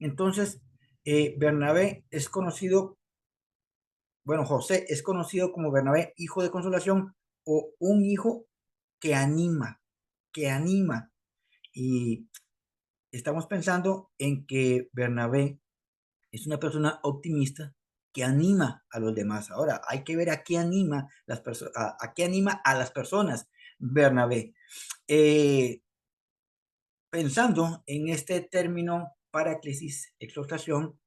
Entonces, Bernabé es conocido, bueno, José es conocido como Bernabé, hijo de consolación o un hijo que anima, que anima. Y estamos pensando en que Bernabé es una persona optimista que anima a los demás. Ahora, hay que ver a qué anima a qué anima a las personas Bernabé. Eh, Pensando en este término paráclesis, exhortación,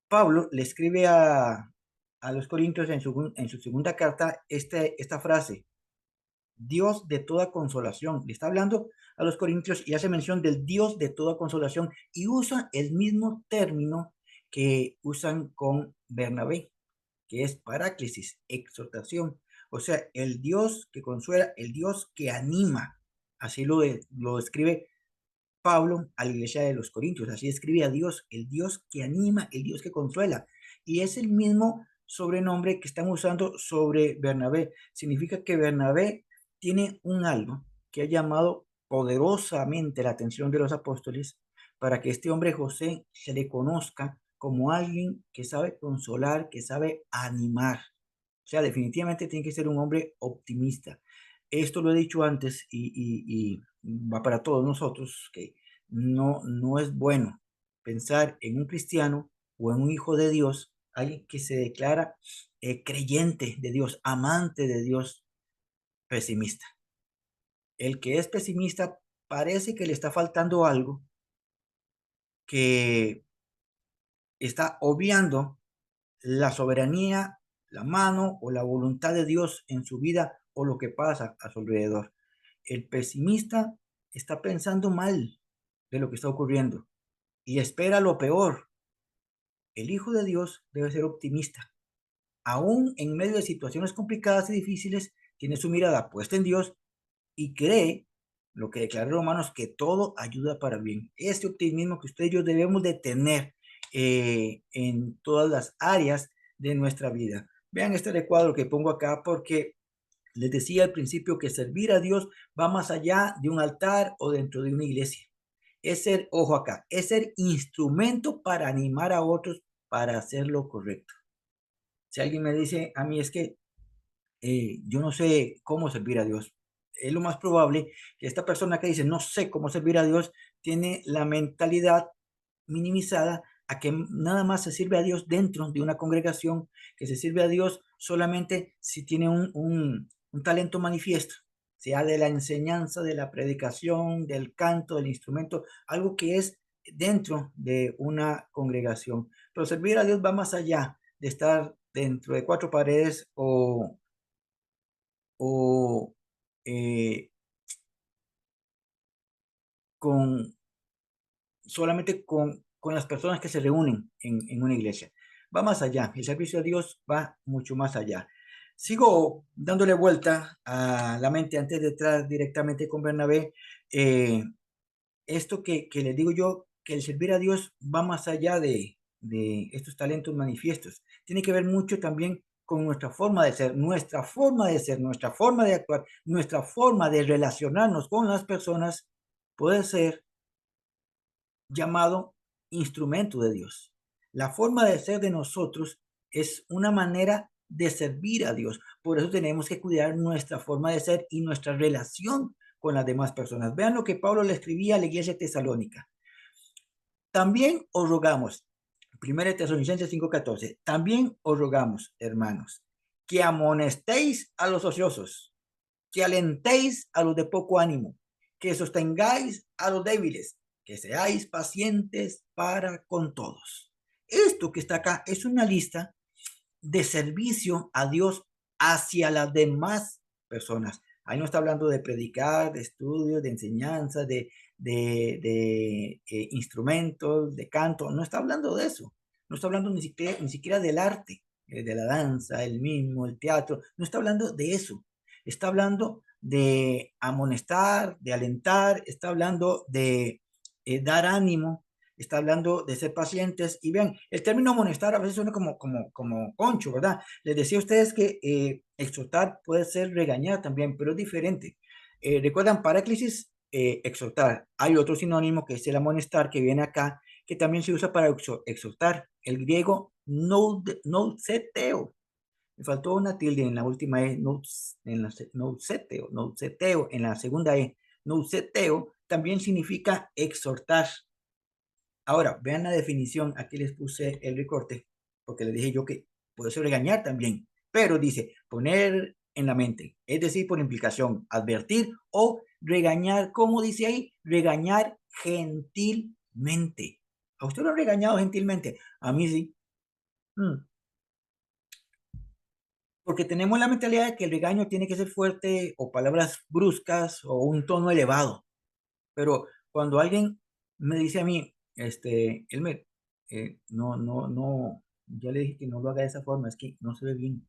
Pablo le escribe a los Corintios en su segunda carta esta frase: Dios de toda consolación. Le está hablando a los Corintios y hace mención del Dios de toda consolación y usa el mismo término que usan con Bernabé, que es paráclesis, exhortación. O sea, el Dios que consuela, el Dios que anima. Así lo describe Pablo a la iglesia de los Corintios. Así escribe a Dios, el Dios que anima, el Dios que consuela. Y es el mismo sobrenombre que están usando sobre Bernabé. Significa que Bernabé tiene un algo que ha llamado poderosamente la atención de los apóstoles para que este hombre José se le conozca como alguien que sabe consolar, que sabe animar. O sea, definitivamente tiene que ser un hombre optimista. Esto lo he dicho antes y va para todos nosotros, que no es bueno pensar en un cristiano o en un hijo de Dios, alguien que se declara creyente de Dios, amante de Dios, pesimista. El que es pesimista parece que le está faltando algo, que está obviando la soberanía, la mano o la voluntad de Dios en su vida o lo que pasa a su alrededor. El pesimista está pensando mal de lo que está ocurriendo y espera lo peor. El Hijo de Dios debe ser optimista. Aún en medio de situaciones complicadas y difíciles, tiene su mirada puesta en Dios y cree lo que declara Romanos, que todo ayuda para bien. Este optimismo que usted y yo debemos de tener en todas las áreas de nuestra vida. Vean este recuadro que pongo acá porque les decía al principio que servir a Dios va más allá de un altar o dentro de una iglesia. Es ser, ojo acá, es ser instrumento para animar a otros para hacer lo correcto. Si alguien me dice a mí es que yo no sé cómo servir a Dios, es lo más probable que esta persona que dice no sé cómo servir a Dios tiene la mentalidad minimizada a que nada más se sirve a Dios dentro de una congregación, que se sirve a Dios solamente si tiene un talento manifiesto, sea de la enseñanza, de la predicación, del canto, del instrumento, algo que es dentro de una congregación. Pero servir a Dios va más allá de estar dentro de cuatro paredes o eh, con solamente con las personas que se reúnen en una iglesia. Va más allá, el servicio a Dios va mucho más allá. Sigo dándole vuelta a la mente antes de entrar directamente con Bernabé. eh, Esto que les digo yo, que el servir a Dios va más allá de estos talentos manifiestos. Tiene que ver mucho también con nuestra forma de ser, nuestra forma de ser, nuestra forma de actuar, nuestra forma de relacionarnos con las personas puede ser llamado instrumento de Dios. La forma de ser de nosotros es una manera de servir a Dios. Por eso tenemos que cuidar nuestra forma de ser y nuestra relación con las demás personas. Vean lo que Pablo le escribía a la iglesia tesalónica. También os rogamos, 1 Tesalonicenses 5:14, también os rogamos, hermanos, que amonestéis a los ociosos, que alentéis a los de poco ánimo, que sostengáis a los débiles, que seáis pacientes para con todos. Esto que está acá es una lista de servicio a Dios hacia las demás personas. Ahí no está hablando de predicar, de estudios, de enseñanza, de instrumentos, de canto. No está hablando de eso. No está hablando ni siquiera del arte, de la danza, el mismo, el teatro. No está hablando de eso. Está hablando de amonestar, de alentar, está hablando de dar ánimo, está hablando de ser pacientes. Y vean, el término amonestar a veces suena como concho, ¿verdad? Les decía a ustedes que exhortar puede ser regañar también, pero es diferente. ¿Recuerdan paráclisis? Exhortar. Hay otro sinónimo que es el amonestar que viene acá, que también se usa para exhortar. El griego nouseteo. Me faltó una tilde en la última E, nouseteo, en la segunda E. Nouseteo también significa exhortar. Ahora, vean la definición, aquí les puse el recorte, porque les dije yo que puede ser regañar también, pero dice poner en la mente, es decir, por implicación, advertir o regañar, ¿cómo dice ahí? Regañar gentilmente. ¿A usted lo ha regañado gentilmente? A mí sí. Porque tenemos la mentalidad de que el regaño tiene que ser fuerte o palabras bruscas o un tono elevado. Pero cuando alguien me dice a mí, Elmer, no, ya le dije que no lo haga de esa forma, es que no se ve bien.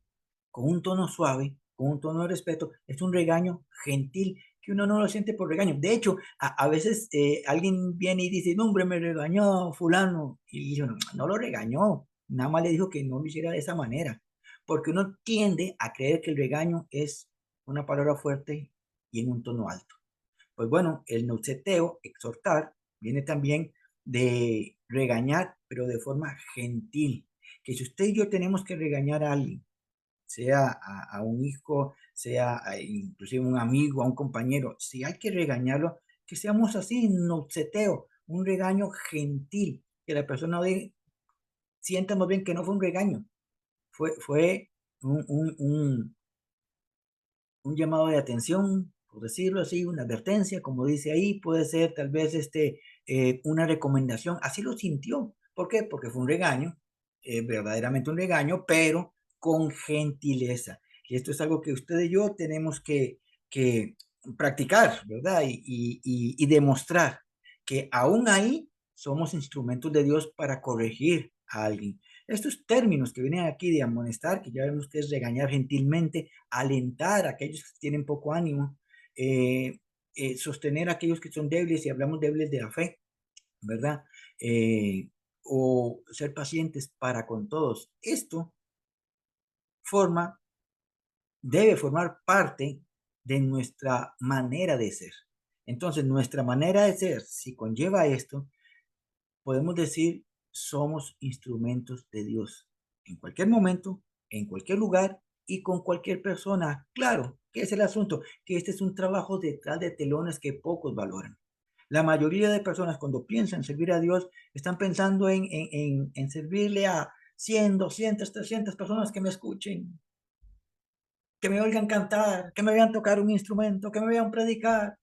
Con un tono suave, con un tono de respeto, es un regaño gentil que uno no lo siente por regaño. De hecho, a veces alguien viene y dice, no, hombre, me regañó fulano. Y yo, no, no lo regañó, nada más le dijo que no lo hiciera de esa manera. Porque uno tiende a creer que el regaño es una palabra fuerte y en un tono alto. Pues bueno, el nouseteo, exhortar, viene también de regañar, pero de forma gentil. Que si usted y yo tenemos que regañar a alguien, sea a un hijo, sea inclusive un amigo, a un compañero, si hay que regañarlo, que seamos así, nouseteo, un regaño gentil, que la persona sienta más bien que no fue un regaño, fue un llamado de atención, por decirlo así, una advertencia, como dice ahí, puede ser tal vez una recomendación, así lo sintió. ¿Por qué? Porque fue un regaño, verdaderamente un regaño, pero con gentileza. Y esto es algo que usted y yo tenemos que practicar, ¿verdad? Y demostrar que aún ahí somos instrumentos de Dios para corregir a alguien. Estos términos que vienen aquí de amonestar, que ya vemos que es regañar gentilmente, alentar a aquellos que tienen poco ánimo, eh, sostener a aquellos que son débiles, y hablamos débiles de la fe, ¿verdad? Eh, o ser pacientes para con todos. Esto forma, debe formar parte de nuestra manera de ser. Entonces, nuestra manera de ser, si conlleva esto, podemos decir, somos instrumentos de Dios en cualquier momento, en cualquier lugar y con cualquier persona. Claro, que es el asunto, que este es un trabajo detrás de telones que pocos valoran. La mayoría de personas cuando piensan en servir a Dios están pensando en servirle a 100, 200, 300 personas que me escuchen, que me oigan cantar, que me vean tocar un instrumento, que me vean predicar.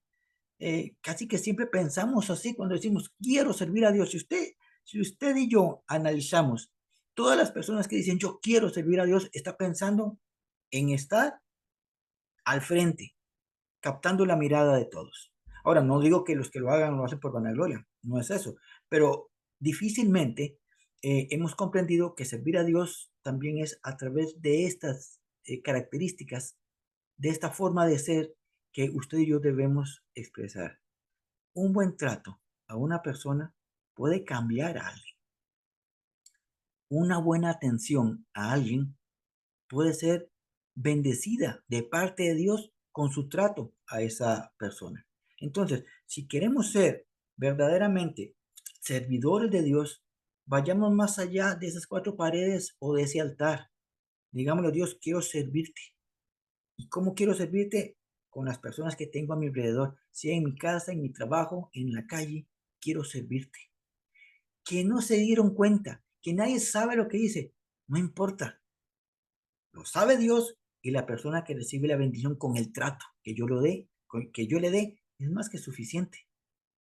Casi que siempre pensamos así cuando decimos quiero servir a Dios. Si usted y yo analizamos, todas las personas que dicen yo quiero servir a Dios, está pensando en estar al frente, captando la mirada de todos. Ahora, no digo que los que lo hagan lo hacen por vanagloria, no es eso, pero difícilmente hemos comprendido que servir a Dios también es a través de estas características, de esta forma de ser que usted y yo debemos expresar. Un buen trato a una persona puede cambiar a alguien. Una buena atención a alguien puede ser bendecida de parte de Dios con su trato a esa persona. Entonces, si queremos ser verdaderamente servidores de Dios, vayamos más allá de esas cuatro paredes o de ese altar. Digámosle a Dios, quiero servirte. ¿Y cómo quiero servirte? Con las personas que tengo a mi alrededor, sea en mi casa, en mi trabajo, en la calle, quiero servirte. Que no se dieron cuenta, que nadie sabe lo que dice, no importa, lo sabe Dios, y la persona que recibe la bendición con el trato que yo lo dé, que yo le dé, es más que suficiente,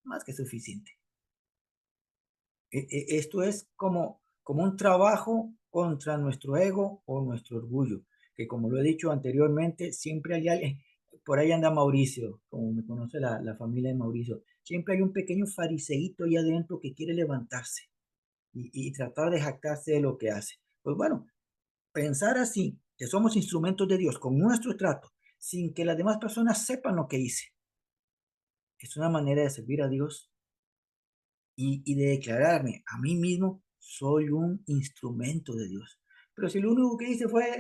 más que suficiente. Esto es como un trabajo contra nuestro ego o nuestro orgullo, que como lo he dicho anteriormente, siempre hay alguien, por ahí anda Mauricio, como me conoce la familia de Mauricio, siempre hay un pequeño fariseíto ahí adentro que quiere levantarse y tratar de jactarse de lo que hace. Pues bueno, pensar así, que somos instrumentos de Dios con nuestro trato, sin que las demás personas sepan lo que hice, es una manera de servir a Dios y de declararme a mí mismo, soy un instrumento de Dios. Pero si lo único que hice fue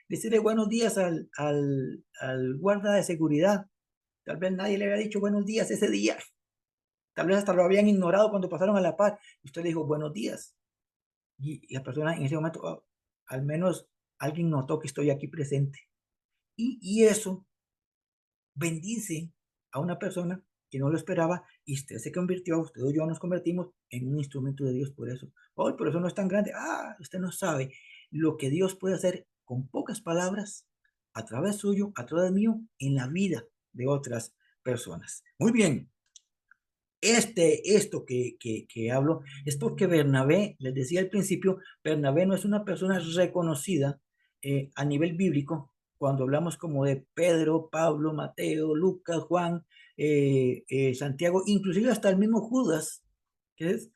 decirle buenos días al guarda de seguridad, tal vez nadie le había dicho buenos días ese día, Tal vez hasta lo habían ignorado cuando pasaron a la par. Y usted le dijo, buenos días. Y la persona en ese momento, oh, al menos alguien notó que estoy aquí presente. Y eso bendice a una persona que no lo esperaba y usted se convirtió, usted o yo nos convertimos en un instrumento de Dios por eso. Hoy, por eso no es tan grande. Ah, usted no sabe lo que Dios puede hacer con pocas palabras a través suyo, a través mío, en la vida de otras personas. Muy bien. Esto que hablo es porque Bernabé, les decía al principio, Bernabé no es una persona reconocida a nivel bíblico cuando hablamos como de Pedro, Pablo, Mateo, Lucas, Juan, Santiago, inclusive hasta el mismo Judas, que es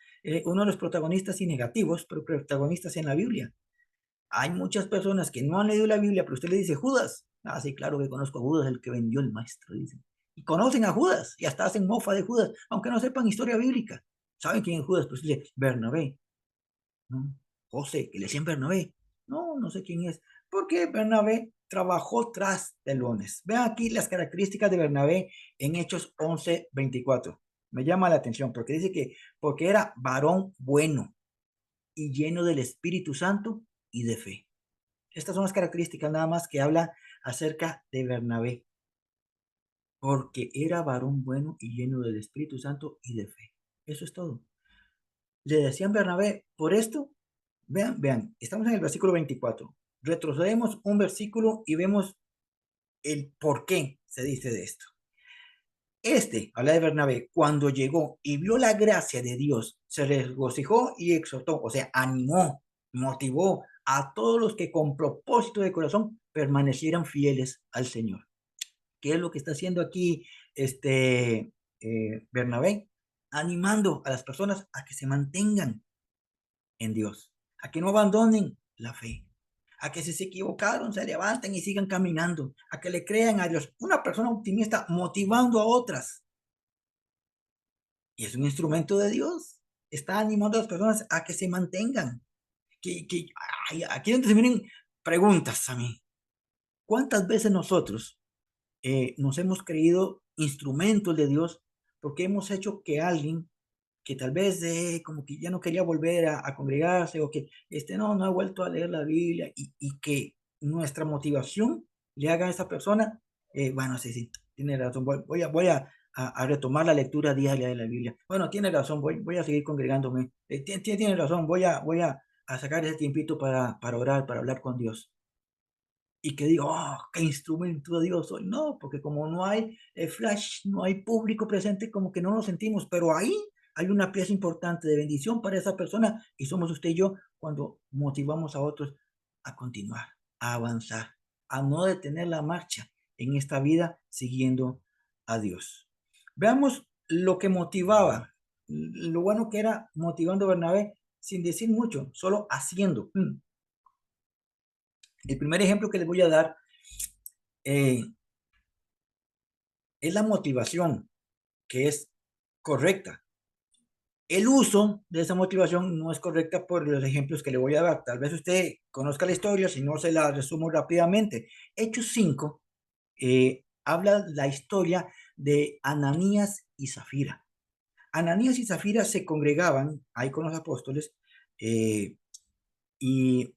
uno de los protagonistas y negativos, pero protagonistas en la Biblia. Hay muchas personas que no han leído la Biblia, pero usted le dice Judas. Ah, sí, claro que conozco a Judas, el que vendió el maestro, dicen. Y conocen a Judas, y hasta hacen mofa de Judas, aunque no sepan historia bíblica. ¿Saben quién es Judas? Pues dice Bernabé, ¿no? José, que le decían Bernabé. No, no sé quién es. Porque Bernabé trabajó tras telones. Vean aquí las características de Bernabé en Hechos 11:24. Me llama la atención porque dice que porque era varón bueno y lleno del Espíritu Santo y de fe. Estas son las características nada más que habla acerca de Bernabé, porque era varón bueno y lleno del Espíritu Santo y de fe. Eso es todo. Le decían Bernabé, por esto, vean, estamos en el versículo 24. Retrocedemos un versículo y vemos el por qué se dice de esto. Habla de Bernabé, cuando llegó y vio la gracia de Dios, se regocijó y exhortó, o sea, animó, motivó a todos los que con propósito de corazón permanecieran fieles al Señor. ¿Qué es lo que está haciendo aquí Bernabé? Animando a las personas a que se mantengan en Dios, a que no abandonen la fe, a que si se equivocaron se levanten y sigan caminando, a que le crean a Dios. Una persona optimista motivando a otras. Y es un instrumento de Dios. Está animando a las personas a que se mantengan. Aquí donde se vienen preguntas a mí. ¿Cuántas veces nosotros nos hemos creído instrumentos de Dios porque hemos hecho que alguien que tal vez como que ya no quería volver a congregarse o que no ha vuelto a leer la Biblia y que nuestra motivación le haga a esa persona, bueno, sí, sí, tiene razón, voy a retomar la lectura diaria de la Biblia. Bueno, tiene razón, voy a seguir congregándome. Tiene razón, voy a sacar ese tiempito para orar, para hablar con Dios y que digo, oh, qué instrumento de Dios soy. No, porque como no hay flash, no hay público presente, como que no lo sentimos, pero ahí hay una pieza importante de bendición para esa persona y somos usted y yo cuando motivamos a otros a continuar, a avanzar, a no detener la marcha en esta vida siguiendo a Dios. Veamos lo que motivaba, lo bueno que era motivando a Bernabé sin decir mucho, solo haciendo. El primer ejemplo que les voy a dar eh, es la motivación, que es correcta. El uso de esa motivación no es correcta por los ejemplos que le voy a dar. Tal vez usted conozca la historia, si no se la resumo rápidamente. Hechos 5 habla la historia de Ananías y Zafira. Ananías y Zafira se congregaban ahí con los apóstoles y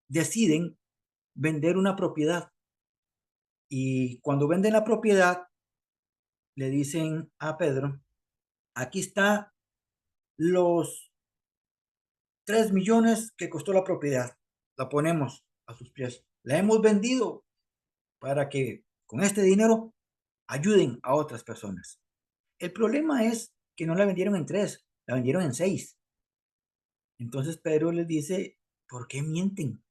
deciden vender una propiedad. Y cuando venden la propiedad, le dicen a Pedro, aquí está los 3 millones que costó la propiedad. La ponemos a sus pies. La hemos vendido para que con este dinero ayuden a otras personas. El problema es que no la vendieron en 3, la vendieron en 6. Entonces Pedro les dice, ¿por qué mienten?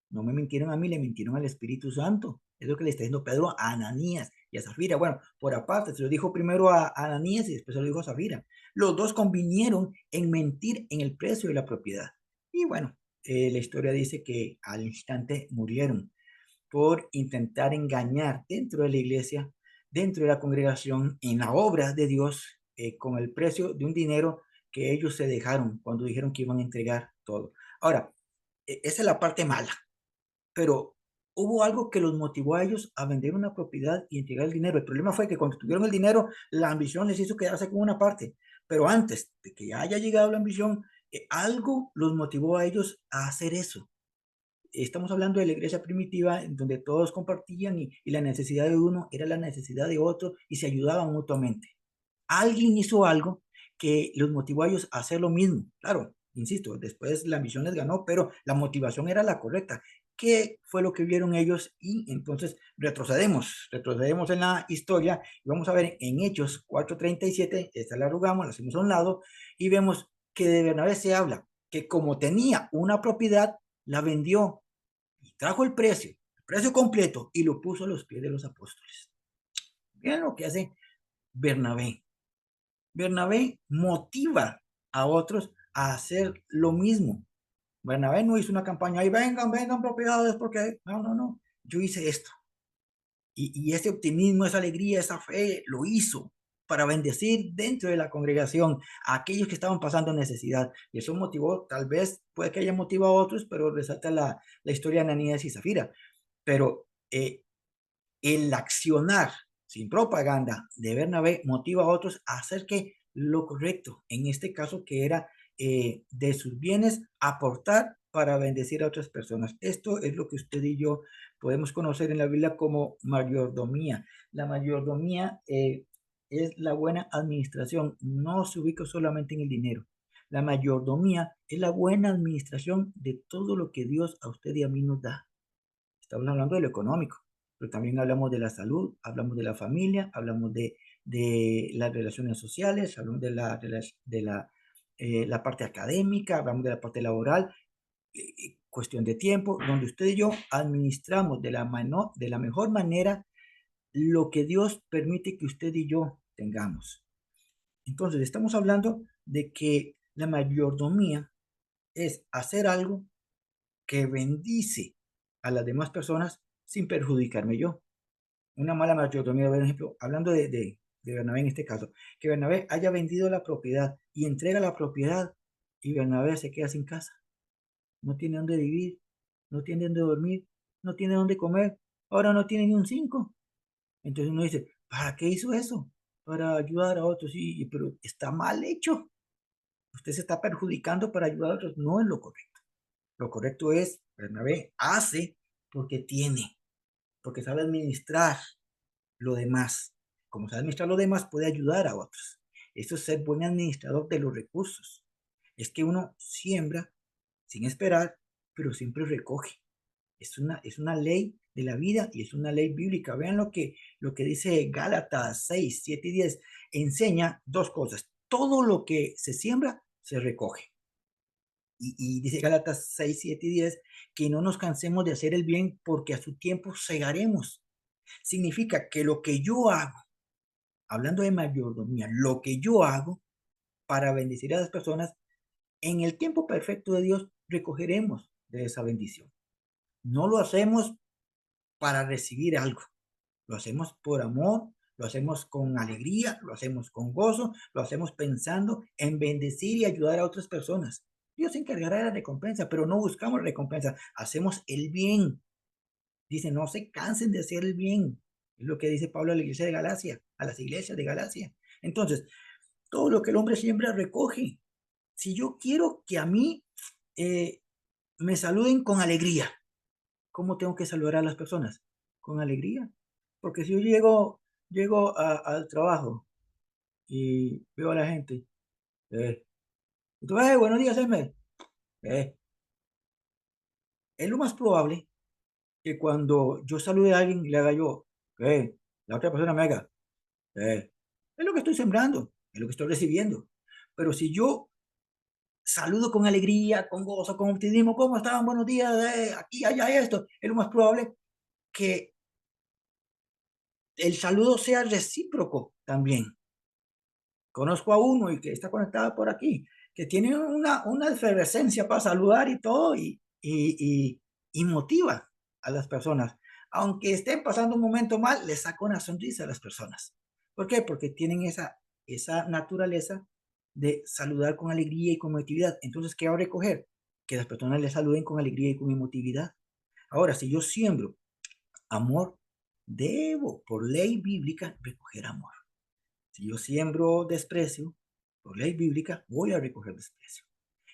No me mintieron a mí, le mintieron al Espíritu Santo. Es lo que le está diciendo Pedro a Ananías y a Zafira. Bueno, por aparte, se lo dijo primero a Ananías y después se lo dijo a Zafira. Los dos convinieron en mentir en el precio de la propiedad. Y bueno, la historia dice que al instante murieron por intentar engañar dentro de la iglesia, dentro de la congregación, en la obra de Dios, con el precio de un dinero que ellos se dejaron cuando dijeron que iban a entregar todo. Ahora, esa es la parte mala, pero hubo algo que los motivó a ellos a vender una propiedad y entregar el dinero. El problema fue que cuando tuvieron el dinero, la ambición les hizo quedarse con una parte. Pero antes de que haya llegado la ambición, algo los motivó a ellos a hacer eso. Estamos hablando de la iglesia primitiva, en donde todos compartían y la necesidad de uno era la necesidad de otro y se ayudaban mutuamente. Alguien hizo algo que los motivó a ellos a hacer lo mismo. Claro, insisto, después la ambición les ganó, pero la motivación era la correcta. ¿Qué fue lo que vieron ellos? Y entonces retrocedemos en la historia y vamos a ver en Hechos 4:37, esta la arrugamos, la hacemos a un lado y vemos que de Bernabé se habla, que como tenía una propiedad, la vendió y trajo el precio completo y lo puso a los pies de los apóstoles. Miren lo que hace Bernabé. Bernabé motiva a otros a hacer lo mismo. Bernabé no hizo una campaña y vengan propiedades porque no. Yo hice esto. Y ese optimismo, esa alegría, esa fe lo hizo para bendecir dentro de la congregación a aquellos que estaban pasando necesidad. Y eso motivó, tal vez, puede que haya motivado a otros, pero resalta la historia de Ananías y Zafira. Pero el accionar sin propaganda de Bernabé motiva a otros a hacer que lo correcto, en este caso que era de sus bienes, aportar para bendecir a otras personas. Esto es lo que usted y yo podemos conocer en la Biblia como mayordomía. La mayordomía es la buena administración, no se ubica solamente en el dinero. La mayordomía es la buena administración de todo lo que Dios a usted y a mí nos da. Estamos hablando de lo económico, pero también hablamos de la salud, hablamos de la familia, hablamos de las relaciones sociales, hablamos de la parte académica, hablamos de la parte laboral, cuestión de tiempo, donde usted y yo administramos de la mejor manera lo que Dios permite que usted y yo tengamos. Entonces, estamos hablando de que la mayordomía es hacer algo que bendice a las demás personas sin perjudicarme yo. Una mala mayordomía, por ejemplo, hablando de Bernabé en este caso, que Bernabé haya vendido la propiedad y entrega la propiedad y Bernabé se queda sin casa, no tiene dónde vivir, no tiene dónde dormir, no tiene dónde comer, ahora no tiene ni un 5. Entonces uno dice, ¿para qué hizo eso? Para ayudar a otros, sí, pero está mal hecho. Usted se está perjudicando para ayudar a otros, no es lo correcto. Lo correcto es, Bernabé hace porque tiene, porque sabe administrar lo demás. Como sabe administrar lo demás, puede ayudar a otros. Eso es ser buen administrador de los recursos. Es que uno siembra sin esperar, pero siempre recoge. Es una ley de la vida y es una ley bíblica. Vean lo que dice Gálatas 6, 7 y 10. Enseña dos cosas. Todo lo que se siembra, se recoge. Y dice Gálatas 6, 7 y 10, que no nos cansemos de hacer el bien porque a su tiempo segaremos. Significa que lo que yo hago, hablando de mayordomía, lo que yo hago para bendecir a las personas, en el tiempo perfecto de Dios recogeremos de esa bendición. No lo hacemos para recibir algo, lo hacemos por amor, lo hacemos con alegría, lo hacemos con gozo, lo hacemos pensando en bendecir y ayudar a otras personas. Dios se encargará de la recompensa, pero no buscamos recompensa, hacemos el bien. Dice, no se cansen de hacer el bien. Es lo que dice Pablo a la iglesia de Galacia, a las iglesias de Galacia. Entonces, todo lo que el hombre siembra recoge. Si yo quiero que a mí eh, me saluden con alegría, ¿cómo tengo que saludar a las personas? Con alegría. Porque si yo llego al trabajo y veo a la gente, y tú, buenos días, Emel. Eh, es lo más probable que cuando yo salude a alguien, le haga yo, la otra persona me haga, es lo que estoy sembrando, es lo que estoy recibiendo. Pero si yo saludo con alegría, con gozo, con optimismo, ¿cómo están? Buenos días, aquí, allá, esto, es lo más probable que el saludo sea recíproco también. Conozco a uno y que está conectado por aquí, que tiene una efervescencia para saludar y todo, y motiva a las personas. Aunque estén pasando un momento mal, le saca una sonrisa a las personas. ¿Por qué? Porque tienen esa naturaleza de saludar con alegría y con emotividad. Entonces, ¿qué va a recoger? Que las personas le saluden con alegría y con emotividad. Ahora, si yo siembro amor, debo, por ley bíblica, recoger amor. Si yo siembro desprecio, por ley bíblica, voy a recoger desprecio.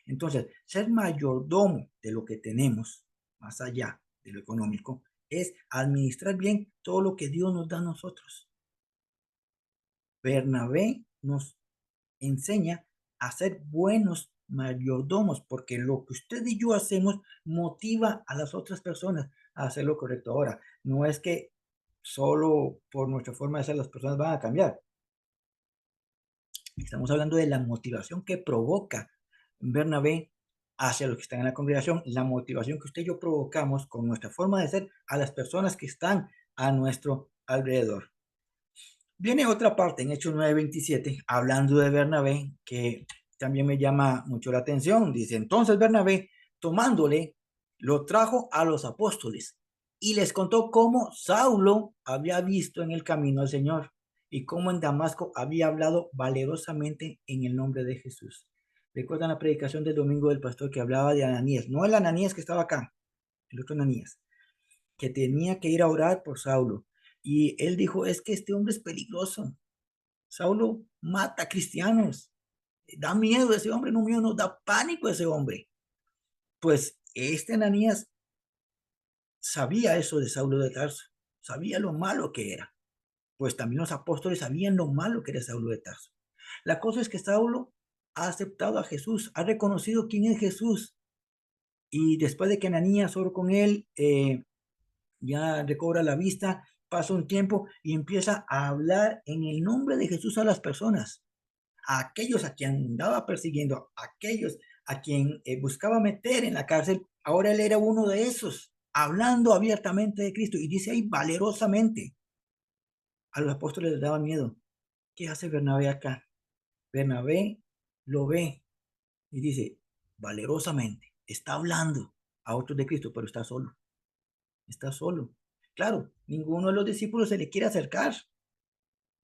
Entonces, ser mayordomo de lo que tenemos, más allá de lo económico, es administrar bien todo lo que Dios nos da a nosotros. Bernabé nos enseña a ser buenos mayordomos, porque lo que usted y yo hacemos motiva a las otras personas a hacer lo correcto. Ahora, no es que solo por nuestra forma de ser las personas van a cambiar. Estamos hablando de la motivación que provoca Bernabé hacia los que están en la congregación, la motivación que usted y yo provocamos con nuestra forma de ser a las personas que están a nuestro alrededor. Viene otra parte en Hechos 9:27, hablando de Bernabé, que también me llama mucho la atención. Dice, entonces Bernabé, tomándole, lo trajo a los apóstoles y les contó cómo Saulo había visto en el camino al Señor y cómo en Damasco había hablado valerosamente en el nombre de Jesús. ¿Recuerdan la predicación del domingo del pastor que hablaba de Ananías? No el Ananías que estaba acá, el otro Ananías, que tenía que ir a orar por Saulo. Y él dijo, es que este hombre es peligroso. Saulo mata cristianos. Da miedo ese hombre, no mío, nos da pánico ese hombre. Pues este Ananías sabía eso de Saulo de Tarso, sabía lo malo que era. Pues también los apóstoles sabían lo malo que era Saulo de Tarso. La cosa es que Saulo ha aceptado a Jesús, ha reconocido quién es Jesús. Y después de que Ananías oró con él, ya recobra la vista, pasa un tiempo y empieza a hablar en el nombre de Jesús a las personas. A aquellos a quien andaba persiguiendo, a aquellos a quien buscaba meter en la cárcel, ahora él era uno de esos, hablando abiertamente de Cristo. Y dice ahí valerosamente. A los apóstoles les daba miedo. ¿Qué hace Bernabé acá? Bernabé lo ve y dice, valerosamente, está hablando a otros de Cristo, pero está solo. Está solo. Claro, ninguno de los discípulos se le quiere acercar.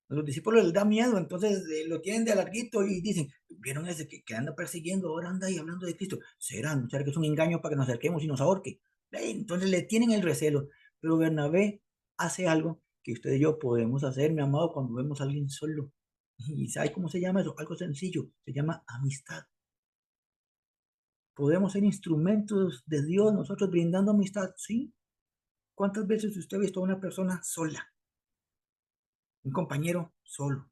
A los discípulos les da miedo, entonces lo tienen de alarguito y dicen, vieron ese que anda persiguiendo, ahora anda ahí hablando de Cristo. ¿Será que es un engaño para que nos acerquemos y nos ahorque? Entonces le tienen el recelo. Pero Bernabé hace algo que usted y yo podemos hacer, mi amado, cuando vemos a alguien solo. ¿Y sabe cómo se llama eso? Algo sencillo, se llama amistad. Podemos ser instrumentos de Dios, nosotros brindando amistad, ¿sí? ¿Cuántas veces usted ha visto a una persona sola? Un compañero solo,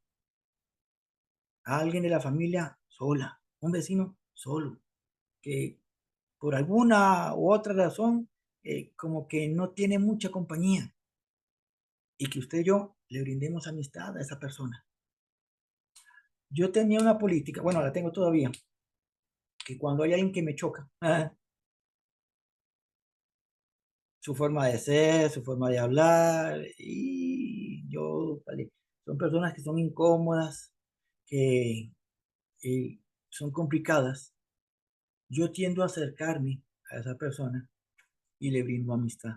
a alguien de la familia sola, un vecino solo, que por alguna u otra razón como que no tiene mucha compañía y que usted y yo le brindemos amistad a esa persona. Yo tenía una política, bueno, la tengo todavía, que cuando hay alguien que me choca, su forma de ser, su forma de hablar, y yo, vale, son personas que son incómodas, que son complicadas, yo tiendo a acercarme a esa persona y le brindo amistad.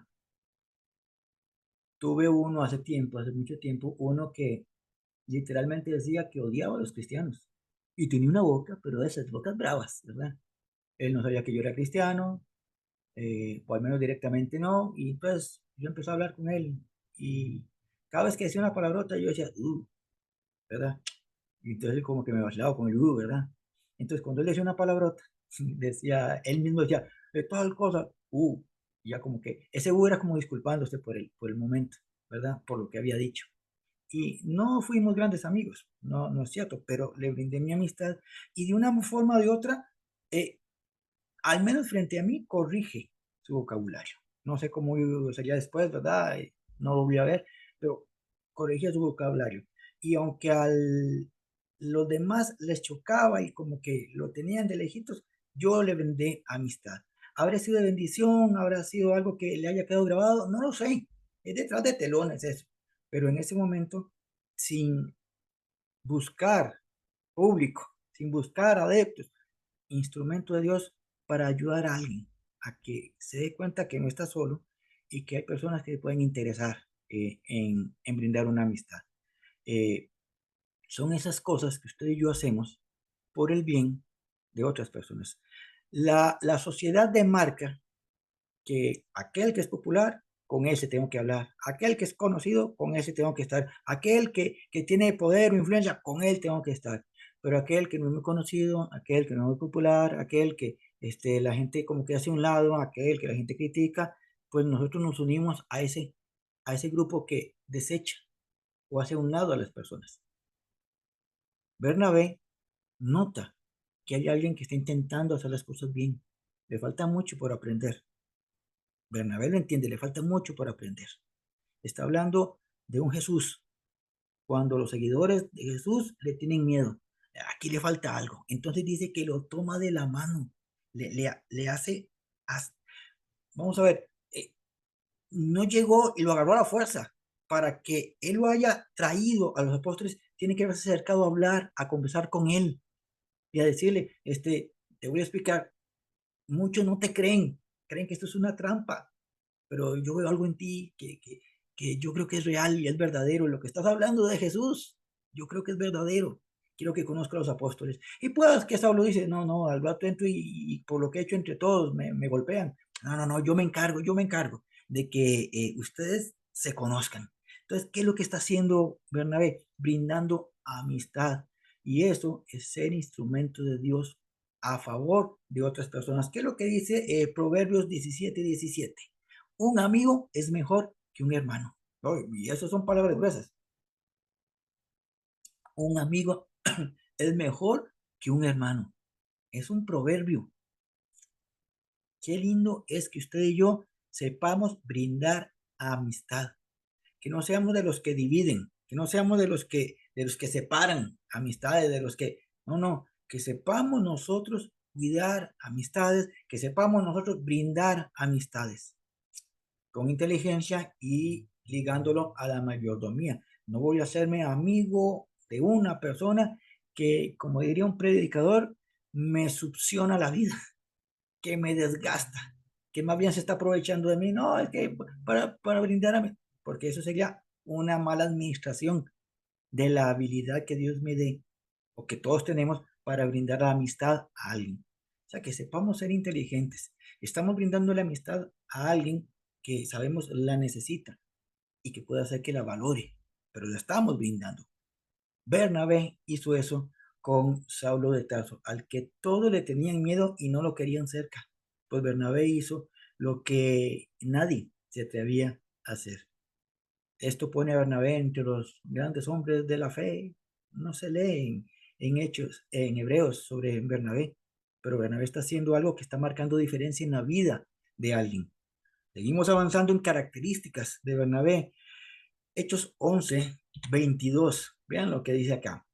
Tuve uno hace tiempo, hace mucho tiempo, uno que literalmente decía que odiaba a los cristianos y tenía una boca, pero de esas bocas bravas, ¿verdad? Él no sabía que yo era cristiano, o al menos directamente no, y pues yo empecé a hablar con él y cada vez que decía una palabrota yo decía, ¿verdad? Y entonces él como que me vacilaba con el ¿verdad? Entonces cuando él decía una palabrota, decía, él mismo decía, de tal cosa, y ya como que ese era como disculpándose por el momento, ¿verdad? Por lo que había dicho. Y no fuimos grandes amigos, no, no es cierto, pero le brindé mi amistad y de una forma o de otra, eh, al menos frente a mí, corrige su vocabulario. No sé cómo sería después, ¿verdad? No lo voy a ver, pero corregía su vocabulario. Y aunque a los demás les chocaba y como que lo tenían de lejitos, yo le brindé amistad. ¿Habrá sido de bendición? ¿Habrá sido algo que le haya quedado grabado? No lo sé. Es detrás de telones eso. Pero en ese momento, sin buscar público, sin buscar adeptos, instrumento de Dios para ayudar a alguien a que se dé cuenta que no está solo y que hay personas que pueden interesar en brindar una amistad. Eh, Son esas cosas que usted y yo hacemos por el bien de otras personas. La sociedad demarca que aquel que es popular, con ese tengo que hablar. Aquel que es conocido, con ese tengo que estar. Aquel que tiene poder o influencia, con él tengo que estar. pero aquel que no es muy conocido, aquel que no es muy popular, aquel que la gente como que hace a un lado, aquel que la gente critica, pues nosotros nos unimos a ese grupo que desecha o hace a un lado a las personas. Bernabé nota que hay alguien que está intentando hacer las cosas bien. Le falta mucho por aprender. Bernabé lo entiende, le falta mucho por aprender. Está hablando de un Jesús cuando los seguidores de Jesús le tienen miedo. Aquí le falta algo. Entonces dice que lo toma de la mano, le hace, vamos a ver, no llegó y lo agarró a la fuerza. Para que él lo haya traído a los apóstoles, tiene que haberse acercado a hablar, a conversar con él y a decirle, te voy a explicar, muchos no te creen, creen que esto es una trampa, pero yo veo algo en ti que yo creo que es real y es verdadero. Lo que estás hablando de Jesús, yo creo que es verdadero. Quiero que conozca a los apóstoles. Y pues que Saulo dice, no, no, al rato entro y por lo que he hecho entre todos me golpean. No, no, no, yo me encargo de que ustedes se conozcan. Entonces, ¿qué es lo que está haciendo Bernabé? Brindando amistad. Y eso es ser instrumento de Dios a favor de otras personas. ¿Qué es lo que dice Proverbios 17:17? Un amigo es mejor que un hermano. Y eso son palabras gruesas. Un amigo es mejor que un hermano. Es un proverbio. Qué lindo es que usted y yo sepamos brindar amistad. Que no seamos de los que dividen, que no seamos de los que separan amistades, de los que, no, no, que sepamos nosotros cuidar amistades, que sepamos nosotros brindar amistades con inteligencia y ligándolo a la mayordomía. No voy a hacerme amigo de una persona que, como diría un predicador, me succiona la vida, que me desgasta, que más bien se está aprovechando de mí. No, es que para brindar a mí, porque eso sería una mala administración de la habilidad que Dios me dé o que todos tenemos para brindar la amistad a alguien. O sea, que sepamos ser inteligentes. Estamos brindando la amistad a alguien que sabemos la necesita y que puede hacer que la valore, pero la estamos brindando. Bernabé hizo eso con Saulo de Tarso, al que todos le tenían miedo y no lo querían cerca. Pues Bernabé hizo lo que nadie se atrevía a hacer. Esto pone a Bernabé entre los grandes hombres de la fe. No se lee en Hechos, en Hebreos sobre Bernabé, pero Bernabé está haciendo algo que está marcando diferencia en la vida de alguien. Seguimos avanzando en características de Bernabé. Hechos 11:22. Vean lo que dice acá.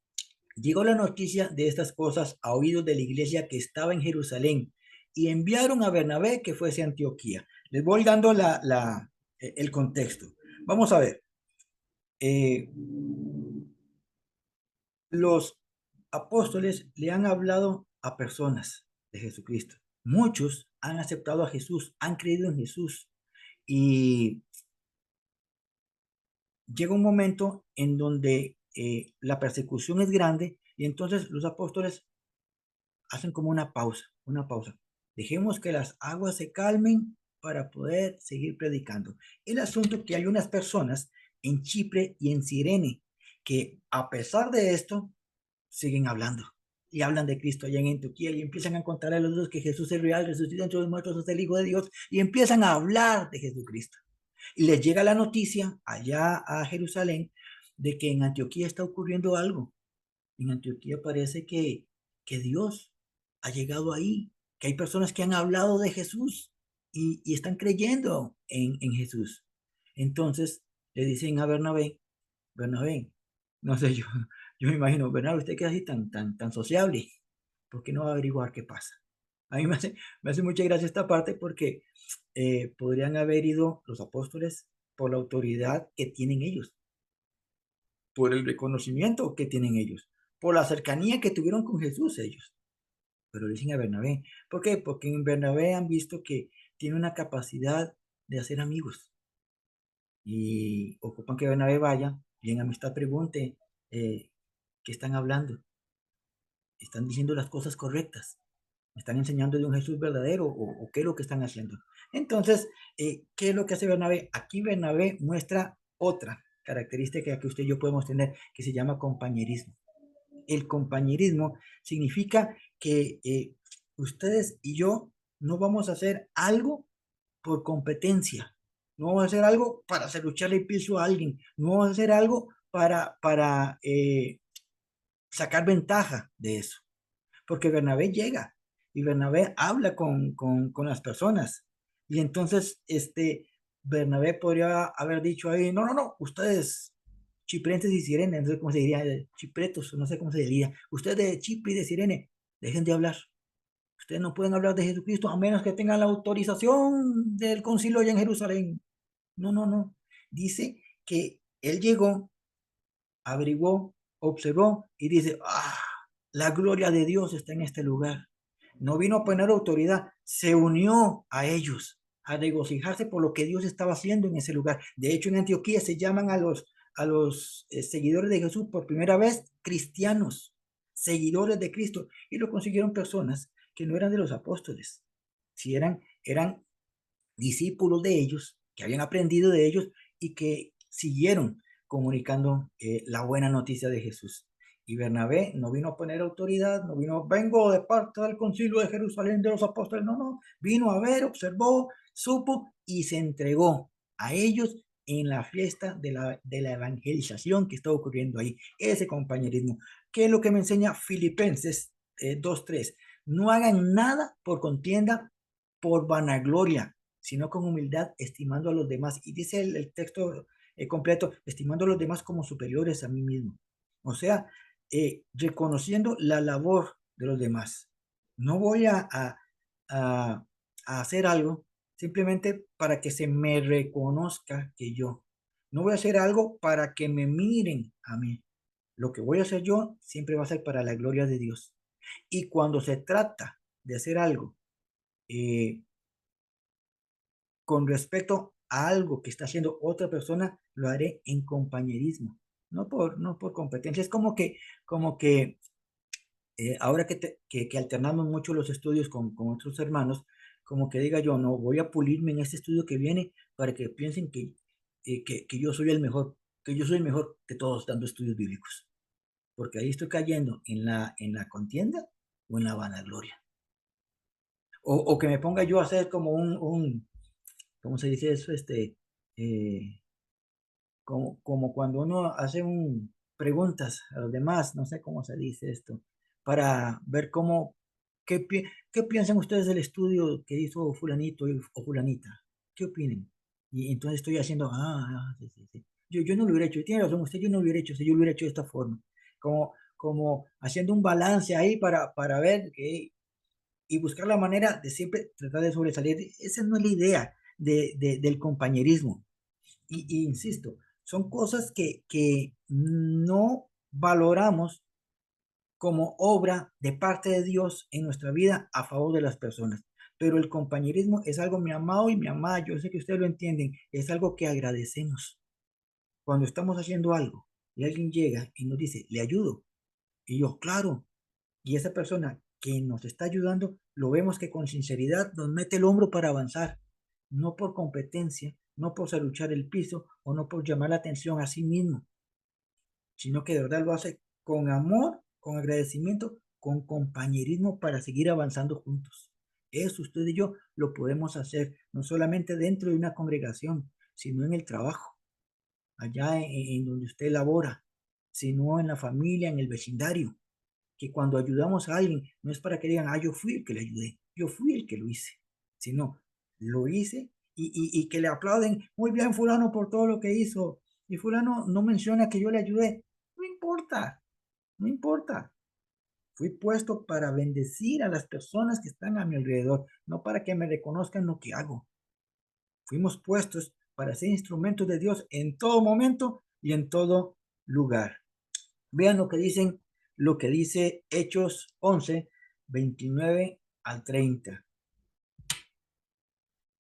Llegó la noticia de estas cosas a oídos de la iglesia que estaba en Jerusalén y enviaron a Bernabé que fuese a Antioquía. Les voy dando el contexto. Vamos a ver. Eh, los apóstoles le han hablado a personas de Jesucristo. Muchos han aceptado a Jesús, han creído en Jesús. Y llega un momento en donde la persecución es grande y entonces los apóstoles hacen como una pausa, una pausa. Dejemos que las aguas se calmen para poder seguir predicando. El asunto es que hay unas personas en Chipre y en Cirene que a pesar de esto siguen hablando y hablan de Cristo allá en Antioquía y empiezan a contar a los otros que Jesús es real, resucitó entre los muertos, es el Hijo de Dios y empiezan a hablar de Jesucristo. Y les llega la noticia allá a Jerusalén de que en Antioquía está ocurriendo algo. En Antioquía parece que Dios ha llegado ahí, que hay personas que han hablado de Jesús y están creyendo en Jesús. Entonces le dicen a Bernabé, Bernabé, no sé, yo me imagino, Bernabé, usted que es así tan sociable, ¿por qué no va a averiguar qué pasa? A mí me hace mucha gracia esta parte porque podrían haber ido los apóstoles por la autoridad que tienen ellos, por el reconocimiento que tienen ellos, por la cercanía que tuvieron con Jesús ellos. Pero dicen a Bernabé. ¿Por qué? Porque en Bernabé han visto que tiene una capacidad de hacer amigos y ocupan que Bernabé vaya y en amistad pregunte qué están hablando. ¿Están diciendo las cosas correctas? ¿Están enseñando de un Jesús verdadero o qué es lo que están haciendo? Entonces, ¿qué es lo que hace Bernabé? Aquí Bernabé muestra otra característica que usted y yo podemos tener, que se llama compañerismo. El compañerismo significa que ustedes y yo no vamos a hacer algo por competencia, no vamos a hacer algo para hacer lucharle el piso a alguien, no vamos a hacer algo para sacar ventaja de eso, porque Bernabé llega y Bernabé habla con las personas. Y entonces, Bernabé podría haber dicho ahí, no, no, no, ustedes chiprentes y Sirene, no sé cómo se diría, chipretos, no sé cómo se diría, ustedes de Chipre y de Sirene, dejen de hablar. Ustedes no pueden hablar de Jesucristo a menos que tengan la autorización del concilio allá en Jerusalén. No, no, no. Dice que él llegó, averiguó, observó y dice, ah, la gloria de Dios está en este lugar. No vino a poner autoridad, se unió a ellos, a regocijarse por lo que Dios estaba haciendo en ese lugar. De hecho, en Antioquía se llaman a los seguidores de Jesús por primera vez cristianos, seguidores de Cristo, y lo consiguieron personas que no eran de los apóstoles, si eran discípulos de ellos, que habían aprendido de ellos y que siguieron comunicando la buena noticia de Jesús. Y Bernabé no vino a poner autoridad, no vino, vengo de parte del concilio de Jerusalén de los apóstoles, no, no, vino a ver, observó, supo y se entregó a ellos en la fiesta de la evangelización que está ocurriendo ahí, ese compañerismo. ¿Qué es lo que me enseña Filipenses 2:3? No hagan nada por contienda, por vanagloria, sino con humildad, estimando a los demás. Y dice el texto completo, estimando a los demás como superiores a mí mismo. O sea, reconociendo la labor de los demás. No voy a hacer algo simplemente para que se me reconozca que yo. No voy a hacer algo para que me miren a mí. Lo que voy a hacer yo siempre va a ser para la gloria de Dios. Y cuando se trata de hacer algo eh, con respecto a algo que está haciendo otra persona, lo haré en compañerismo, no por competencia. Es como que ahora que alternamos mucho los estudios con otros hermanos, como que diga yo, no, voy a pulirme en este estudio que viene para que piensen que yo soy el mejor, que yo soy el mejor de todos dando estudios bíblicos, porque ahí estoy cayendo en la contienda o en la vanagloria. O que me ponga yo a hacer como ¿cómo se dice eso? Eh, como cuando uno hace preguntas a los demás, no sé cómo se dice esto, para ver qué piensan ustedes del estudio que hizo fulanito o fulanita, qué opinan. Y entonces estoy haciendo, sí, sí, sí. Yo no lo hubiera hecho, tiene razón usted, yo no lo hubiera hecho, si yo lo hubiera hecho de esta forma, como haciendo un balance ahí para ver y buscar la manera de siempre tratar de sobresalir. Esa no es la idea del compañerismo. Y insisto, son cosas que no valoramos como obra de parte de Dios en nuestra vida a favor de las personas. Pero el compañerismo es algo, mi amado y mi amada, yo sé que ustedes lo entienden, es algo que agradecemos. Cuando estamos haciendo algo y alguien llega y nos dice, le ayudo, y yo, claro, y esa persona que nos está ayudando, lo vemos que con sinceridad nos mete el hombro para avanzar, no por competencia, no por luchar el piso o no por llamar la atención a sí mismo, sino que de verdad lo hace con amor, con agradecimiento, con compañerismo para seguir avanzando juntos. Eso usted y yo lo podemos hacer no solamente dentro de una congregación, sino en el trabajo, allá en donde usted labora, sino en la familia, en el vecindario, que cuando ayudamos a alguien no es para que digan, yo fui el que le ayudé, yo fui el que lo hice, sino lo hice y que le aplauden, muy bien fulano por todo lo que hizo, y fulano no menciona que yo le ayudé, no importa, no importa. Fui puesto para bendecir a las personas que están a mi alrededor, no para que me reconozcan lo que hago. Fuimos puestos para ser instrumentos de Dios en todo momento y en todo lugar. Vean lo que dice Hechos 11, 29 al 30.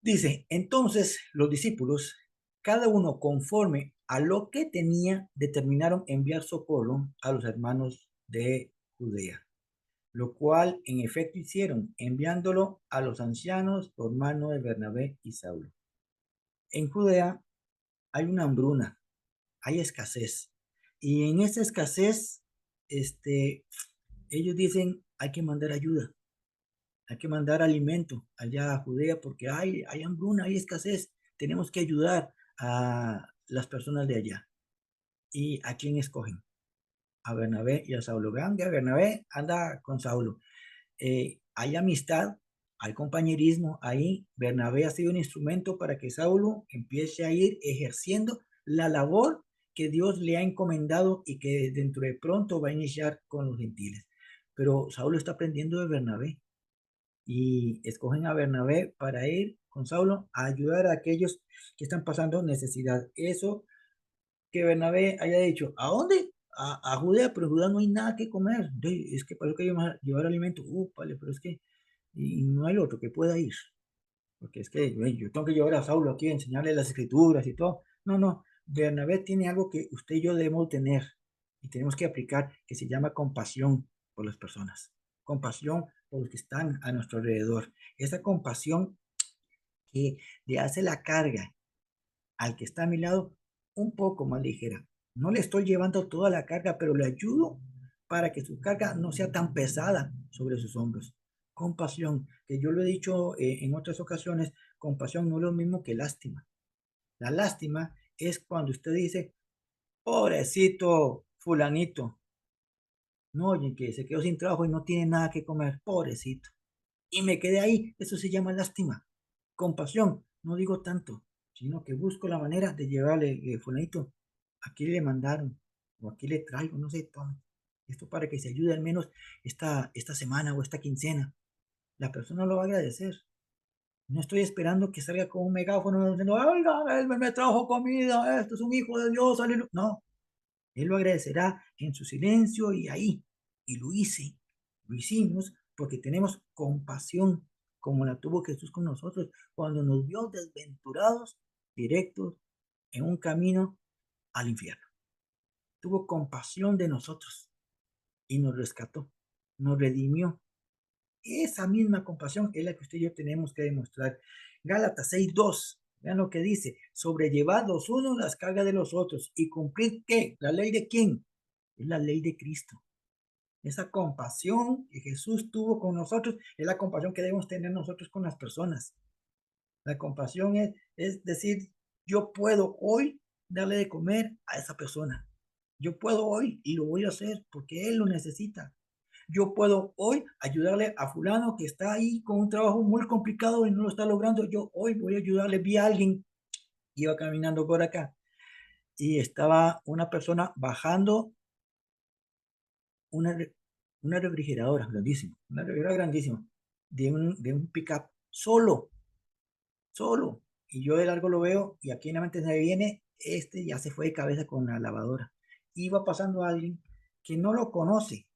Dice, entonces los discípulos, cada uno conforme a lo que tenía, determinaron enviar socorro a los hermanos de Judea, lo cual en efecto hicieron, enviándolo a los ancianos por mano de Bernabé y Saulo. En Judea hay una hambruna, hay escasez, y en esa escasez ellos dicen, hay que mandar ayuda, hay que mandar alimento allá a Judea porque hay hambruna, hay escasez, tenemos que ayudar a las personas de allá. ¿Y a quién escogen? A Bernabé y a Saulo. Vean que Bernabé anda con Saulo. Hay amistad, hay compañerismo ahí. Bernabé ha sido un instrumento para que Saulo empiece a ir ejerciendo la labor que Dios le ha encomendado y que dentro de pronto va a iniciar con los gentiles. Pero Saulo está aprendiendo de Bernabé y escogen a Bernabé para ir con Saulo a ayudar a aquellos que están pasando necesidad. Eso que Bernabé haya dicho, ¿a dónde? A Judea, pero en Judea no hay nada que comer. Es que para eso que llevar alimento. Vale, pero es que y no hay otro que pueda ir. Porque es que yo tengo que llevar a Saulo aquí a enseñarle las escrituras y todo. No, no. Bernabé tiene algo que usted y yo debemos tener y tenemos que aplicar, que se llama compasión por las personas. Compasión por los que están a nuestro alrededor. Esa compasión que le hace la carga al que está a mi lado un poco más ligera. No le estoy llevando toda la carga, pero le ayudo para que su carga no sea tan pesada sobre sus hombros. Compasión, que yo lo he dicho en otras ocasiones, compasión no es lo mismo que lástima. La lástima es cuando usted dice, pobrecito fulanito, no, oye, que se quedó sin trabajo y no tiene nada que comer, pobrecito. Y me quedé ahí, eso se llama lástima. Compasión, no digo tanto, sino que busco la manera de llevarle, fulanito, aquí le mandaron, o aquí le traigo, no sé, toma. Esto para que se ayude al menos esta semana o esta quincena. La persona lo va a agradecer. No estoy esperando que salga con un megáfono diciendo, oiga, él me trajo comida, esto es un hijo de Dios, aleluya. No, él lo agradecerá en su silencio y ahí. Y lo hice, lo hicimos porque tenemos compasión como la tuvo Jesús con nosotros cuando nos vio desventurados, directos en un camino al infierno. Tuvo compasión de nosotros y nos rescató, nos redimió. Esa misma compasión es la que usted y yo tenemos que demostrar. Gálatas 6:2. Vean lo que dice, sobrellevad los unos las cargas de los otros y cumplir ¿qué? ¿La ley de quién? Es la ley de Cristo. Esa compasión que Jesús tuvo con nosotros es la compasión que debemos tener nosotros con las personas. La compasión es decir, yo puedo hoy darle de comer a esa persona. Yo puedo hoy y lo voy a hacer porque él lo necesita. Yo puedo hoy ayudarle a fulano que está ahí con un trabajo muy complicado y no lo está logrando. Yo hoy voy a ayudarle. Vi a alguien, iba caminando por acá y estaba una persona bajando una, una refrigeradora grandísima, una refrigeradora grandísima, de un pickup, solo. Y yo de largo lo veo y aquí en la mente se viene, ya se fue de cabeza con la lavadora. Iba pasando a alguien que no lo conoce.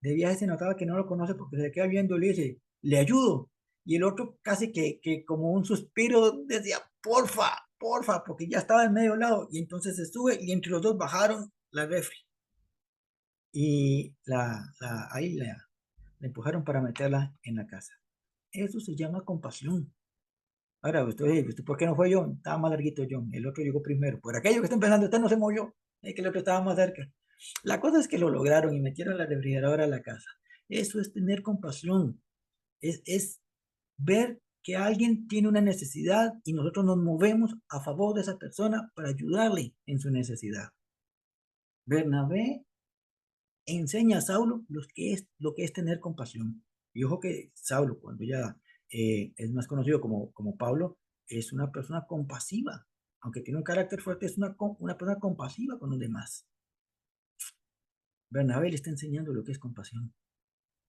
De viaje se notaba que no lo conoce porque se queda viendo y le dice, le ayudo. Y el otro casi que como un suspiro decía, porfa, porfa, porque ya estaba en medio lado. Y entonces se sube y entre los dos bajaron la refri. Y ahí la empujaron para meterla en la casa. Eso se llama compasión. Ahora, usted, ¿por qué no fue yo? Estaba más larguito yo. El otro llegó primero. Por aquello que está empezando, usted no se movió. Es que el otro estaba más cerca. La cosa es que lo lograron y metieron la refrigeradora a la casa. Eso es tener compasión. Es ver que alguien tiene una necesidad y nosotros nos movemos a favor de esa persona para ayudarle en su necesidad. Bernabé enseña a Saulo lo que es tener compasión. Y ojo que Saulo, cuando ya es más conocido como Pablo, es una persona compasiva. Aunque tiene un carácter fuerte, es una persona compasiva con los demás. Bernabé le está enseñando lo que es compasión.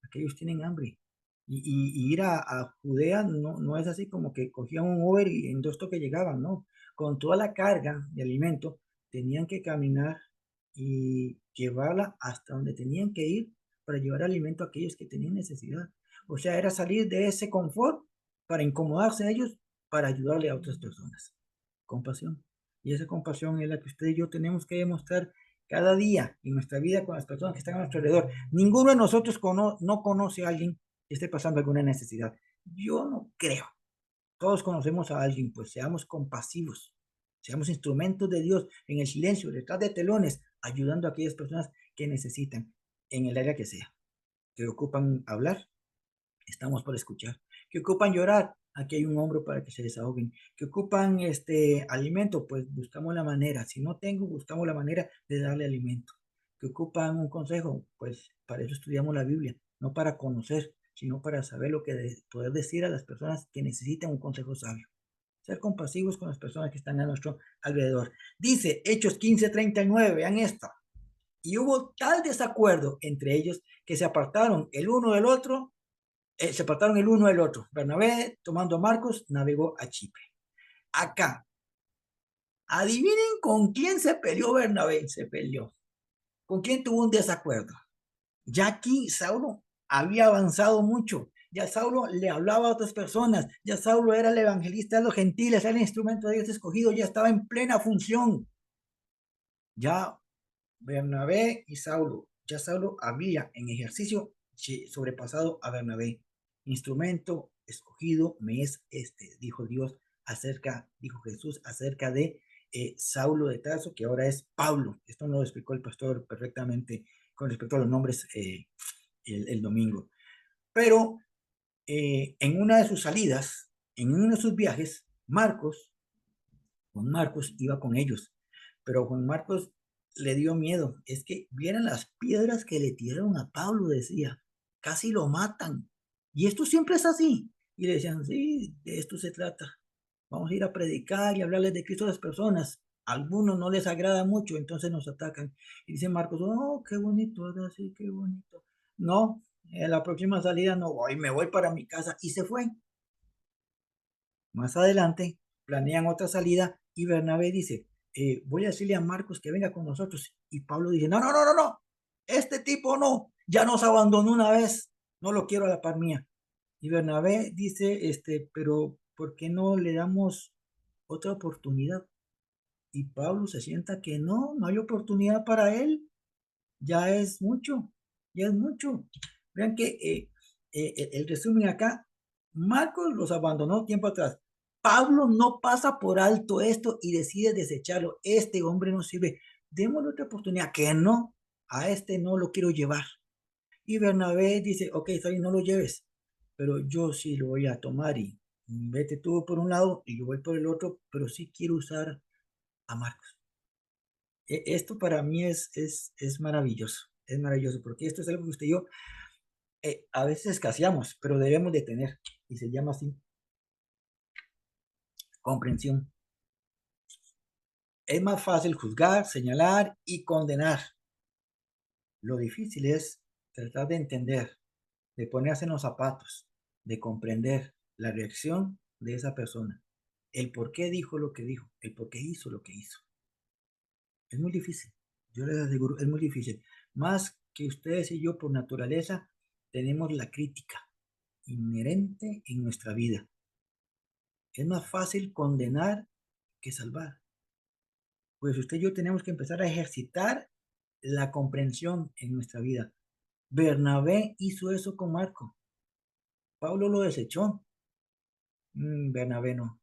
Aquellos tienen hambre. Y ir a Judea no es así como que cogían un Uber y en 2 toques llegaban, no. Con toda la carga de alimento, tenían que caminar y llevarla hasta donde tenían que ir para llevar alimento a aquellos que tenían necesidad. O sea, era salir de ese confort para incomodarse a ellos, para ayudarle a otras personas. Compasión. Y esa compasión es la que usted y yo tenemos que demostrar cada día en nuestra vida con las personas que están a nuestro alrededor. Ninguno de nosotros no conoce a alguien que esté pasando alguna necesidad. Yo no creo. Todos conocemos a alguien, pues seamos compasivos, seamos instrumentos de Dios en el silencio, detrás de telones, ayudando a aquellas personas que necesitan en el área que sea, que ocupan hablar, estamos por escuchar, que ocupan llorar, aquí hay un hombro para que se desahoguen, que ocupan alimento, pues buscamos la manera, si no tengo, buscamos la manera de darle alimento, que ocupan un consejo, pues para eso estudiamos la Biblia, no para conocer, sino para saber lo que poder decir a las personas que necesitan un consejo sabio. Ser compasivos con las personas que están a nuestro alrededor. Dice Hechos 15:39, vean esto. Y hubo tal desacuerdo entre ellos que se apartaron el uno del otro, se apartaron el uno del otro. Bernabé, tomando a Marcos, navegó a Chipre. Acá, adivinen con quién se peleó Bernabé. Se peleó. ¿Con quién tuvo un desacuerdo? Ya aquí Saulo había avanzado mucho. Ya Saulo le hablaba a otras personas. Ya Saulo era el evangelista de los gentiles, era el instrumento de Dios escogido. Ya estaba en plena función. Ya Bernabé y Saulo. Ya Saulo había en ejercicio sobrepasado a Bernabé. Instrumento escogido me es este, dijo Dios dijo Jesús acerca de Saulo de Tarso, que ahora es Pablo. Esto no lo explicó el pastor perfectamente con respecto a los nombres el domingo. Pero en una de sus salidas, en uno de sus viajes, Juan Marcos iba con ellos, pero Juan Marcos le dio miedo. Es que vieran las piedras que le tiraron a Pablo, decía, casi lo matan. Y esto siempre es así. Y le decían, sí, de esto se trata. Vamos a ir a predicar y hablarles de Cristo a las personas. A algunos no les agrada mucho, entonces nos atacan. Y dice Marcos, oh, qué bonito, ahora sí, qué bonito. No, en la próxima salida no voy, me voy para mi casa. Y se fue. Más adelante planean otra salida y Bernabé dice, voy a decirle a Marcos que venga con nosotros. Y Pablo dice, no, no, no, no, no, este tipo no, ya nos abandonó una vez, no lo quiero a la par mía. Y Bernabé dice, pero ¿por qué no le damos otra oportunidad? Y Pablo se sienta que no, no hay oportunidad para él, ya es mucho, ya es mucho. Vean que el resumen acá, Marcos los abandonó tiempo atrás. Pablo no pasa por alto esto y decide desecharlo. Este hombre no sirve. Démosle otra oportunidad. Que no, a este no lo quiero llevar. Y Bernabé dice, ok, está bien, no lo lleves, pero yo sí lo voy a tomar y vete tú por un lado y yo voy por el otro, pero sí quiero usar a Marcos. Esto para mí es maravilloso, porque esto es algo que usted y yo a veces escaseamos, pero debemos de tener, y se llama así, comprensión. Es más fácil juzgar, señalar y condenar. Lo difícil es tratar de entender, de ponerse en los zapatos, de comprender la reacción de esa persona, el por qué dijo lo que dijo, el por qué hizo lo que hizo. Es muy difícil, yo les aseguro, es muy difícil. Más que ustedes y yo por naturaleza tenemos la crítica inherente en nuestra vida. Es más fácil condenar que salvar. Pues usted y yo tenemos que empezar a ejercitar la comprensión en nuestra vida. Bernabé hizo eso con Marco. Pablo lo desechó. Bernabé no.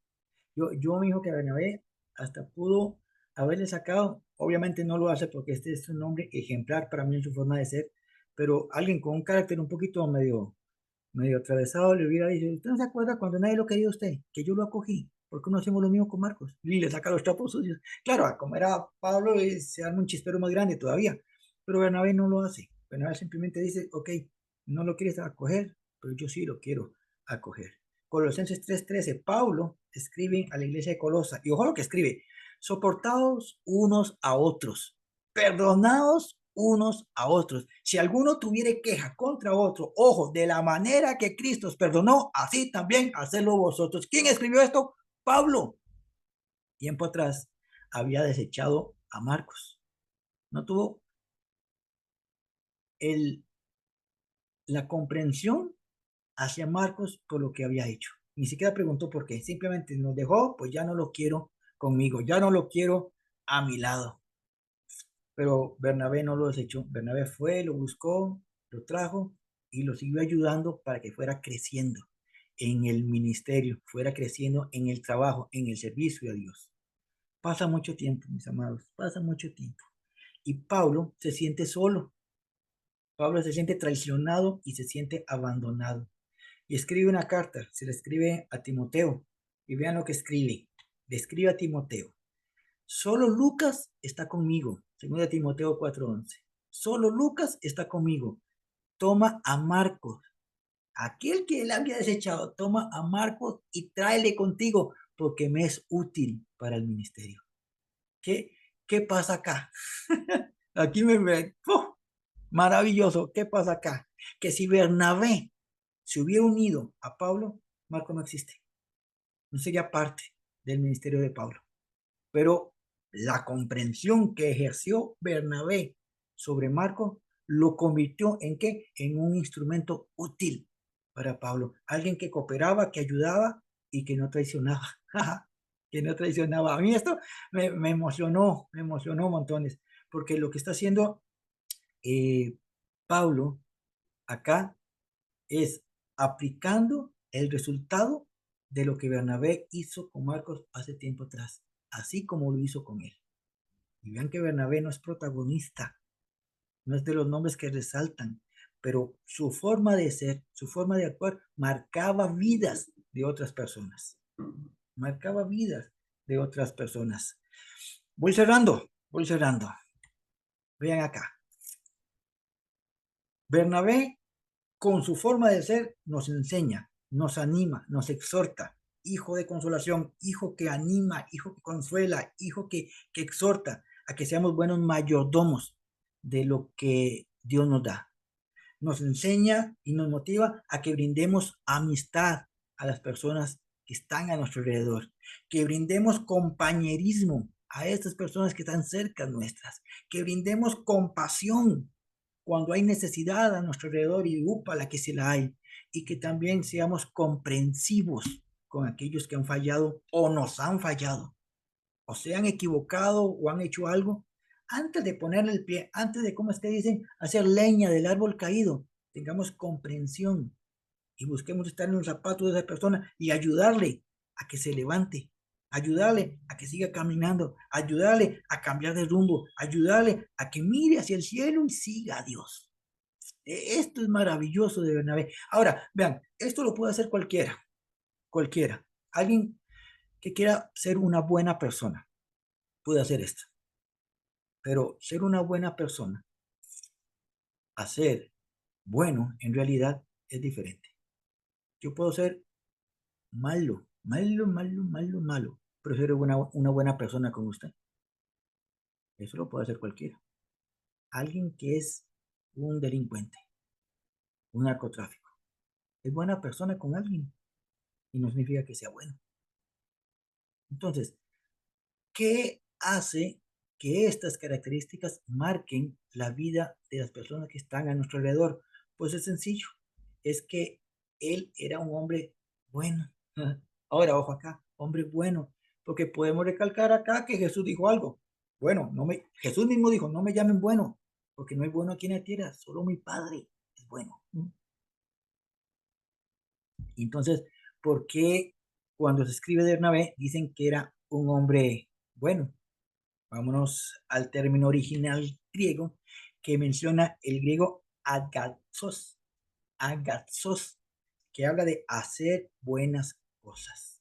Yo me dijo que Bernabé hasta pudo haberle sacado, obviamente no lo hace porque este es un hombre ejemplar para mí en su forma de ser, pero alguien con un carácter un poquito medio atravesado le hubiera dicho, ¿usted no se acuerda cuando nadie lo quería a usted? Que yo lo acogí. ¿Por qué no hacemos lo mismo con Marcos? Y le saca los trapos sucios. Claro, como era Pablo, se arma un chispero más grande todavía, pero Bernabé no lo hace. Bernabé simplemente dice, ok, no lo quieres acoger, pero yo sí lo quiero acoger. Colosenses 3:13, Pablo escribe a la iglesia de Colosa, y ojo lo que escribe, soportados unos a otros, perdonados unos a otros. Si alguno tuviere queja contra otro, ojo, de la manera que Cristo os perdonó, así también hacedlo vosotros. ¿Quién escribió esto? Pablo. Tiempo atrás había desechado a Marcos. No tuvo el, la comprensión hacia Marcos por lo que había hecho. Ni siquiera preguntó por qué. Simplemente nos dejó, pues ya no lo quiero conmigo, ya no lo quiero a mi lado. Pero Bernabé no lo desechó. Bernabé fue, lo buscó, lo trajo y lo siguió ayudando para que fuera creciendo en el ministerio, fuera creciendo en el trabajo, en el servicio a Dios. Pasa mucho tiempo, mis amados, pasa mucho tiempo. Y Pablo se siente solo. Pablo se siente traicionado y se siente abandonado. Y escribe una carta, se le escribe a Timoteo. Y vean lo que escribe. Le escribe a Timoteo. Solo Lucas está conmigo. 2 Timoteo 4:11. Solo Lucas está conmigo. Toma a Marcos, aquel que él había desechado, toma a Marcos y tráele contigo, porque me es útil para el ministerio. ¿Qué, qué pasa acá? Aquí ¡oh! Maravilloso. ¿Qué pasa acá? Que si Bernabé se hubiera unido a Pablo, Marco no existe. No sería parte del ministerio de Pablo. Pero la comprensión que ejerció Bernabé sobre Marco lo convirtió en qué? En un instrumento útil para Pablo. Alguien que cooperaba, que ayudaba y que no traicionaba. Que no traicionaba. A mí esto me emocionó montones, porque lo que está haciendo Pablo acá es aplicando el resultado de lo que Bernabé hizo con Marcos hace tiempo atrás, así como lo hizo con él. Y vean que Bernabé no es protagonista, no es de los nombres que resaltan, pero su forma de ser, su forma de actuar, marcaba vidas de otras personas. Marcaba vidas de otras personas. Voy cerrando, voy cerrando. Vean acá. Bernabé, con su forma de ser, nos enseña, nos anima, nos exhorta. Hijo de consolación, hijo que anima, hijo que consuela, hijo que exhorta a que seamos buenos mayordomos de lo que Dios nos da. Nos enseña y nos motiva a que brindemos amistad a las personas que están a nuestro alrededor, que brindemos compañerismo a estas personas que están cerca nuestras, que brindemos compasión cuando hay necesidad a nuestro alrededor y la que se la hay, y que también seamos comprensivos con aquellos que han fallado o nos han fallado, o se han equivocado o han hecho algo, antes de ponerle el pie, antes de, como es que dicen, hacer leña del árbol caído, tengamos comprensión y busquemos estar en los zapatos de esa persona y ayudarle a que se levante, ayudarle a que siga caminando, ayudarle a cambiar de rumbo, ayudarle a que mire hacia el cielo y siga a Dios. Esto es maravilloso de Bernabé. Ahora, vean, esto lo puede hacer cualquiera, cualquiera. Alguien que quiera ser una buena persona puede hacer esto. Pero ser una buena persona, hacer bueno, en realidad es diferente. Yo puedo ser malo, pero ser una buena persona con usted. Eso lo puede hacer cualquiera. Alguien que es un delincuente, un narcotráfico, es buena persona con alguien y no significa que sea bueno. Entonces, ¿qué hace que estas características marquen la vida de las personas que están a nuestro alrededor? Pues es sencillo, es que él era un hombre bueno. Ahora, ojo acá, hombre bueno, porque podemos recalcar acá que Jesús dijo algo. Bueno, Jesús mismo dijo, no me llamen bueno, porque no hay bueno aquí en la tierra, solo mi Padre es bueno. Entonces, ¿por qué cuando se escribe de Bernabé dicen que era un hombre bueno? Vámonos al término original griego que menciona el griego agathos, agathos, que habla de hacer buenas cosas.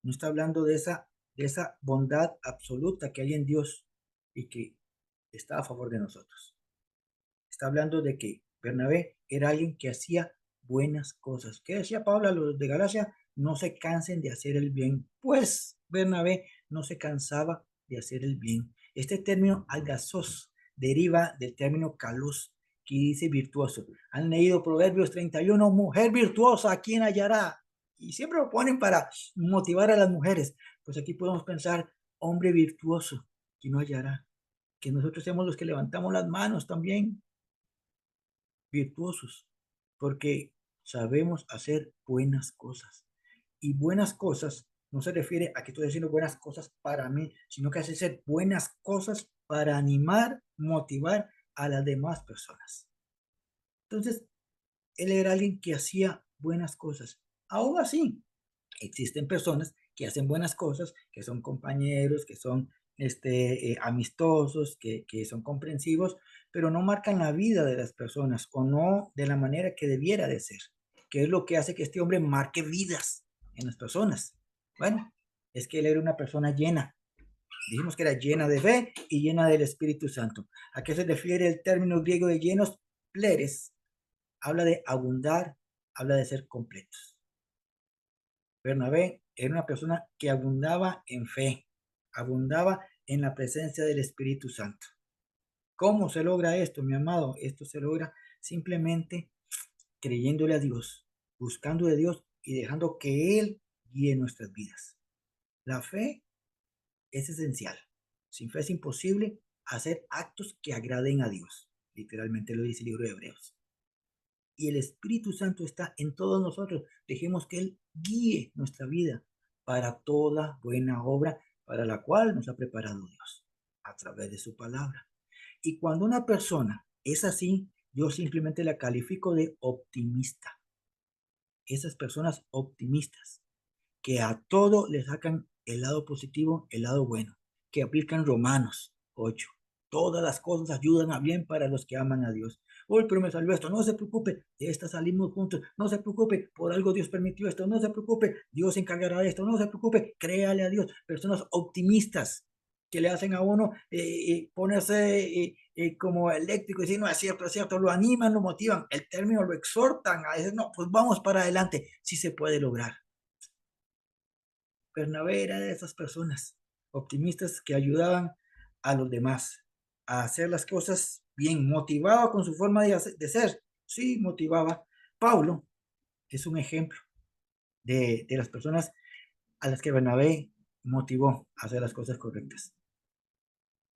No está hablando de esa bondad absoluta que hay en Dios y que está a favor de nosotros. Está hablando de que Bernabé era alguien que hacía buenas cosas. ¿Qué decía Pablo a los de Galacia? No se cansen de hacer el bien. Pues Bernabé no se cansaba de hacer el bien. Este término algazos deriva del término kalos, que dice virtuoso. Han leído Proverbios 31, mujer virtuosa, ¿a quién hallará? Y siempre lo ponen para motivar a las mujeres. Pues aquí podemos pensar, hombre virtuoso, ¿quién no hallará? Que nosotros seamos los que levantamos las manos también, virtuosos, porque sabemos hacer buenas cosas. Y buenas cosas no se refiere a que estoy haciendo buenas cosas para mí, sino que hace ser buenas cosas para animar, motivar a las demás personas. Entonces, él era alguien que hacía buenas cosas. Aún así, existen personas que hacen buenas cosas, que son compañeros, que son amistosos, que son comprensivos, pero no marcan la vida de las personas o no de la manera que debiera de ser, que es lo que hace que este hombre marque vidas en las personas. Bueno, es que él era una persona llena. Dijimos que era llena de fe y llena del Espíritu Santo. ¿A qué se refiere el término griego de llenos? Pleres. Habla de abundar, habla de ser completos. Bernabé era una persona que abundaba en fe, abundaba en la presencia del Espíritu Santo. ¿Cómo se logra esto, mi amado? Esto se logra simplemente creyéndole a Dios, buscando de Dios y dejando que Él guíe nuestras vidas. La fe es esencial. Sin fe es imposible hacer actos que agraden a Dios. Literalmente lo dice el libro de Hebreos. Y el Espíritu Santo está en todos nosotros. Dejemos que Él guíe nuestra vida para toda buena obra para la cual nos ha preparado Dios a través de su palabra. Y cuando una persona es así, yo simplemente la califico de optimista. Esas personas optimistas que a todo le sacan el lado positivo, el lado bueno, que aplican Romanos 8. Todas las cosas ayudan a bien para los que aman a Dios. Uy, pero me salió esto, no se preocupe, de esta salimos juntos, no se preocupe, por algo Dios permitió esto, no se preocupe, Dios se encargará de esto, no se preocupe, créale a Dios. Personas optimistas que le hacen a uno ponerse como eléctrico y decir, no, es cierto, lo animan, lo motivan, el término lo exhortan a decir, no, pues vamos para adelante, sí se puede lograr. Bernabé era de esas personas optimistas que ayudaban a los demás a hacer las cosas bien, motivaba con su forma de ser, sí, motivaba. Pablo es un ejemplo de las personas a las que Bernabé motivó a hacer las cosas correctas.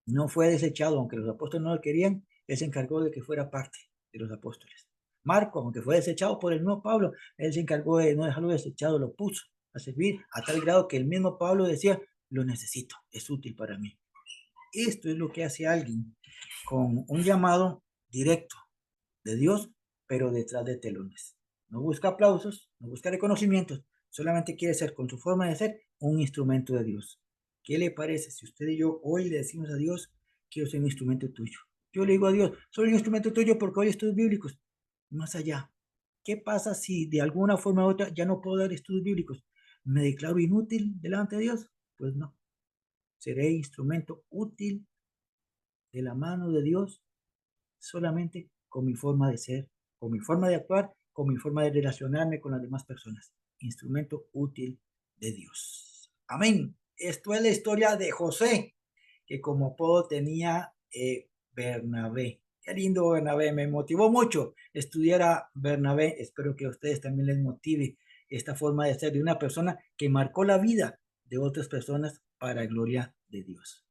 No fue desechado, aunque los apóstoles no lo querían, él se encargó de que fuera parte de los apóstoles. Marco, aunque fue desechado por el mismo Pablo, él se encargó de no dejarlo desechado, lo puso a servir a tal grado que el mismo Pablo decía, lo necesito, es útil para mí. Esto es lo que hace alguien con un llamado directo de Dios, pero detrás de telones. No busca aplausos, no busca reconocimientos, solamente quiere ser, con su forma de ser, un instrumento de Dios. ¿Qué le parece si usted y yo hoy le decimos a Dios, quiero ser un instrumento tuyo? Yo le digo a Dios, soy un instrumento tuyo porque hoy estudios bíblicos. Más allá, ¿qué pasa si de alguna forma u otra ya no puedo dar estudios bíblicos? ¿Me declaro inútil delante de Dios? Pues no, seré instrumento útil de la mano de Dios solamente con mi forma de ser, con mi forma de actuar, con mi forma de relacionarme con las demás personas. Instrumento útil de Dios. Amén. Esto es la historia de José, que como apodo tenía Bernabé. Qué lindo Bernabé, me motivó mucho estudiar a Bernabé. Espero que a ustedes también les motive esta forma de ser de una persona que marcó la vida de otras personas para gloria de Dios.